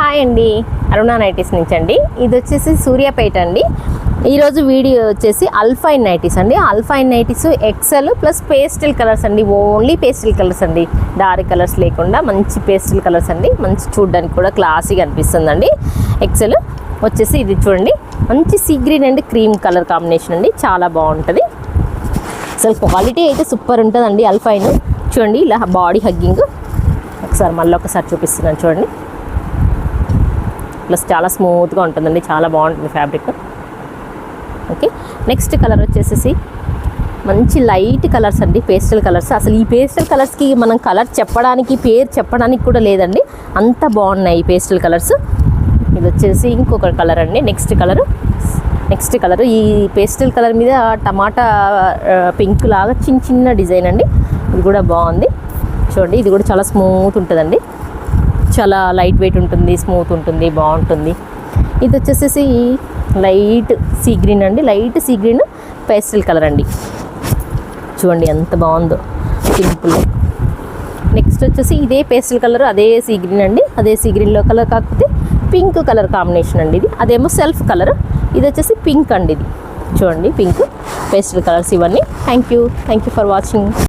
Hi అండి, Aruna nighties నుంచి అండి. ఇది వచ్చేసి సూర్యాపేట అండి. ఈరోజు వీడియో వచ్చేసి అల్ఫైన్ నైటీస్ అండి. Alpine nighties Excel plus pastel colours అండి. ఓన్లీ పేస్టల్ కలర్స్ అండి, డార్క్ కలర్స్ లేకుండా మంచి పేస్టల్ కలర్స్ అండి. మంచి చూడడానికి కూడా క్లాసీగా అనిపిస్తుందండి. ఎక్సెల్ వచ్చేసి ఇది చూడండి, మంచి sea green and cream colour combination అండి. చాలా బాగుంటుంది అసలు, క్వాలిటీ అయితే సూపర్ ఉంటుందండి. అల్ఫైన్ చూడండి, ఇలా బాడీ హగ్గింగ్ మళ్ళీ ఒకసారి చూపిస్తున్నాను చూడండి. ప్లస్ చాలా స్మూత్గా ఉంటుందండి, చాలా బాగుంటుంది ఫ్యాబ్రిక్. ఓకే, నెక్స్ట్ కలర్ వచ్చేసి మంచి లైట్ కలర్స్ అండి, పేస్టల్ కలర్స్. అసలు ఈ పేస్టల్ కలర్స్కి మనం కలర్ చెప్పడానికి, పేరు చెప్పడానికి కూడా లేదండి, అంత బాగున్నాయి ఈ పేస్టల్ కలర్స్. ఇది వచ్చేసి ఇంకొక కలర్ అండి. నెక్స్ట్ కలర్ ఈ పేస్టల్ కలర్ మీద టమాటా పింక్ లాగా చిన్న చిన్న డిజైన్ అండి. ఇది కూడా బాగుంది చూడండి. ఇది కూడా చాలా స్మూత్ ఉంటుందండి, చాలా లైట్ వెయిట్ ఉంటుంది, స్మూత్ ఉంటుంది, బాగుంటుంది. ఇది వచ్చేసి లైట్ సీ గ్రీన్ అండి, light sea green pastel colour అండి. చూడండి ఎంత బాగుందో, సింపుల్. నెక్స్ట్ వచ్చేసి ఇదే పేస్టల్ కలర్, అదే సీ గ్రీన్ అండి, అదే సీ గ్రీన్లో కలర్ కాకపోతే పింక్ కలర్ కాంబినేషన్ అండి. ఇది అదేమో సెల్ఫ్ కలర్, ఇది వచ్చేసి పింక్ అండి. ఇది చూడండి, పింక్ పేస్టల్ కలర్స్ ఇవన్నీ. Thank you for watching.